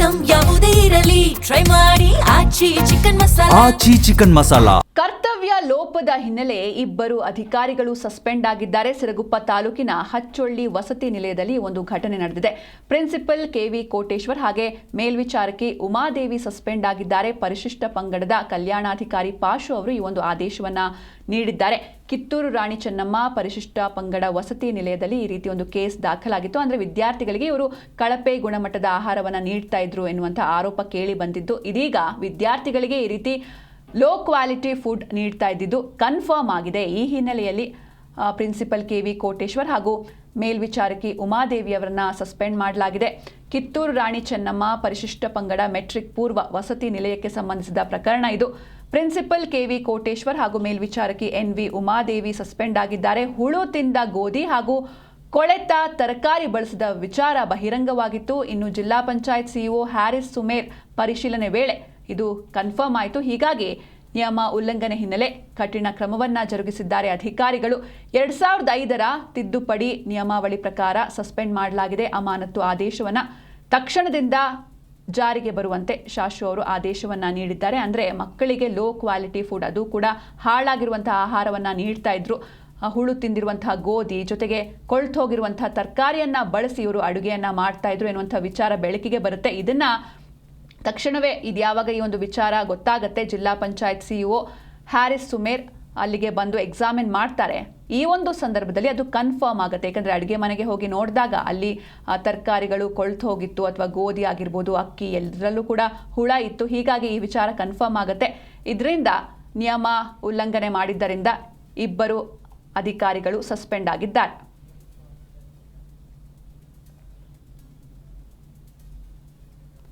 Item ಯಾವುದೇ ಇರಲಿ try ಮಾಡಿ ಆಚಿ ಚಿಕನ್ ಮಸಾಲಾ. ಕರ್ತವ್ಯ ಲೋಪದ ಹಿನ್ನೆಲೆ ಇಬ್ಬರು ಅಧಿಕಾರಿಗಳು ಸಸ್ಪೆಂಡ್ ಆಗಿದ್ದಾರೆ. ಸಿರಗುಪ್ಪ ತಾಲೂಕಿನ ಹಚ್ಚೊಳ್ಳಿ ವಸತಿ ನಿಲಯದಲ್ಲಿ ಒಂದು ಘಟನೆ ನಡೆದಿದೆ. ಪ್ರಿನ್ಸಿಪಲ್ ಕೆವಿ ಕೋಟೇಶ್ವರ್ ಹಾಗೆ ಮೇಲ್ವಿಚಾರಕಿ ಉಮಾದೇವಿ ಸಸ್ಪೆಂಡ್ ಆಗಿದ್ದಾರೆ. ಪರಿಶಿಷ್ಟ ಪಂಗಡದ ಕಲ್ಯಾಣಾಧಿಕಾರಿ ಪಾಶು ಅವರು ಈ ಒಂದು ಆದೇಶವನ್ನ ನೀಡಿದ್ದಾರೆ. ಕಿತ್ತೂರು ರಾಣಿ ಚೆನ್ನಮ್ಮ ಪರಿಶಿಷ್ಟ ಪಂಗಡ ವಸತಿ ನಿಲಯದಲ್ಲಿ ಈ ರೀತಿ ಒಂದು ಕೇಸ್ ದಾಖಲಾಗಿತ್ತು. ಅಂದ್ರೆ ವಿದ್ಯಾರ್ಥಿಗಳಿಗೆ ಇವರು ಕಳಪೆ ಗುಣಮಟ್ಟದ ಆಹಾರವನ್ನ ನೀಡ್ತಾ ಇದ್ರು ಎನ್ನುವಂತ ಆರೋಪ ಕೇಳಿ ಬಂದಿದ್ದು, ಇದೀಗ ವಿದ್ಯಾರ್ಥಿಗಳಿಗೆ ಈ ರೀತಿ ಲೋ ಕ್ವಾಲಿಟಿ ಫುಡ್ ನೀಡ್ತಾ ಇದ್ದಿದ್ದು ಕನ್ಫರ್ಮ್ ಆಗಿದೆ. ಈ ಹಿನ್ನೆಲೆಯಲ್ಲಿ ಪ್ರಿನ್ಸಿಪಲ್ ಕೆವಿ ಕೋಟೇಶ್ವರ್ ಹಾಗೂ ಮೇಲ್ವಿಚಾರಕಿ ಉಮಾದೇವಿ ಅವರನ್ನ ಸಸ್ಪೆಂಡ್ ಮಾಡಲಾಗಿದೆ. ಕಿತ್ತೂರು ರಾಣಿ ಚೆನ್ನಮ್ಮ ಪರಿಶಿಷ್ಟ ಪಂಗಡ ಮೆಟ್ರಿಕ್ ಪೂರ್ವ ವಸತಿ ನಿಲಯಕ್ಕೆ ಸಂಬಂಧಿಸಿದ ಪ್ರಕರಣ ಇದು. ಪ್ರಿನ್ಸಿಪಲ್ ಕೆವಿ ಕೋಟೇಶ್ವರ್ ಹಾಗೂ ಮೇಲ್ವಿಚಾರಕಿ ಎನ್ವಿ ಉಮಾದೇವಿ ಸಸ್ಪೆಂಡ್ ಆಗಿದ್ದಾರೆ. ಹುಳು ತಿಂದ ಗೋಧಿ ಹಾಗೂ ಕೊಳೆತ ತರಕಾರಿ ಬಳಸಿದ ವಿಚಾರ ಬಹಿರಂಗವಾಗಿತ್ತು. ಇನ್ನು ಜಿಲ್ಲಾ ಪಂಚಾಯತ್ ಸಿಇಒ ಹ್ಯಾರಿಸ್ ಸುಮೇರ್ ಪರಿಶೀಲನೆ ವೇಳೆ ಇದು ಕನ್ಫರ್ಮ್ ಆಯಿತು. ಹೀಗಾಗಿ ನಿಯಮ ಉಲ್ಲಂಘನೆ ಹಿನ್ನೆಲೆ ಕಠಿಣ ಕ್ರಮವನ್ನ ಜರುಗಿಸಿದ್ದಾರೆ ಅಧಿಕಾರಿಗಳು. 2005ರ ತಿದ್ದುಪಡಿ ನಿಯಮಾವಳಿ ಪ್ರಕಾರ ಸಸ್ಪೆಂಡ್ ಮಾಡಲಾಗಿದೆ. ಅಮಾನತು ಆದೇಶವನ್ನ ತಕ್ಷಣದಿಂದ ಜಾರಿಗೆ ಬರುವಂತೆ ಶಾಶು ಅವರು ಆದೇಶವನ್ನ ನೀಡಿದ್ದಾರೆ. ಅಂದ್ರೆ ಮಕ್ಕಳಿಗೆ ಲೋ ಕ್ವಾಲಿಟಿ ಫುಡ್, ಅದು ಕೂಡ ಹಾಳಾಗಿರುವಂತಹ ಆಹಾರವನ್ನ ನೀಡ್ತಾ ಇದ್ರು. ಹುಳು ತಿಂದಿರುವಂತಹ ಗೋಧಿ ಜೊತೆಗೆ ಕೊಳ್ತು ಹೋಗಿರುವಂತಹ ತರಕಾರಿಯನ್ನ ಬಳಸಿ ಇವರು ಅಡುಗೆಯನ್ನ ಮಾಡ್ತಾ ಇದ್ರು ಎನ್ನುವಂತಹ ವಿಚಾರ ಬೆಳಕಿಗೆ ಬರುತ್ತೆ. ಇದನ್ನ ತಕ್ಷಣವೇ ಇದ್ಯಾವಾಗ ಈ ಒಂದು ವಿಚಾರ ಗೊತ್ತಾಗತ್ತೆ, ಜಿಲ್ಲಾ ಪಂಚಾಯತ್ ಸಿಇಒ ಹ್ಯಾರಿಸ್ ಸುಮೇರ್ ಅಲ್ಲಿಗೆ ಬಂದು ಎಕ್ಸಾಮಿನ್ ಮಾಡ್ತಾರೆ. ಈ ಒಂದು ಸಂದರ್ಭದಲ್ಲಿ ಅದು ಕನ್ಫರ್ಮ್ ಆಗುತ್ತೆ. ಯಾಕಂದರೆ ಅಡುಗೆ ಮನೆಗೆ ಹೋಗಿ ನೋಡಿದಾಗ ಅಲ್ಲಿ ತರಕಾರಿಗಳು ಕೊಳ್ತು ಹೋಗಿತ್ತು, ಅಥವಾ ಗೋಧಿ ಆಗಿರ್ಬೋದು, ಅಕ್ಕಿ, ಎಲ್ಲದರಲ್ಲೂ ಕೂಡ ಹುಳ ಇತ್ತು. ಹೀಗಾಗಿ ಈ ವಿಚಾರ ಕನ್ಫರ್ಮ್ ಆಗುತ್ತೆ. ಇದರಿಂದ ನಿಯಮ ಉಲ್ಲಂಘನೆ ಮಾಡಿದ್ದರಿಂದ ಇಬ್ಬರು ಅಧಿಕಾರಿಗಳು ಸಸ್ಪೆಂಡ್ ಆಗಿದ್ದಾರೆ.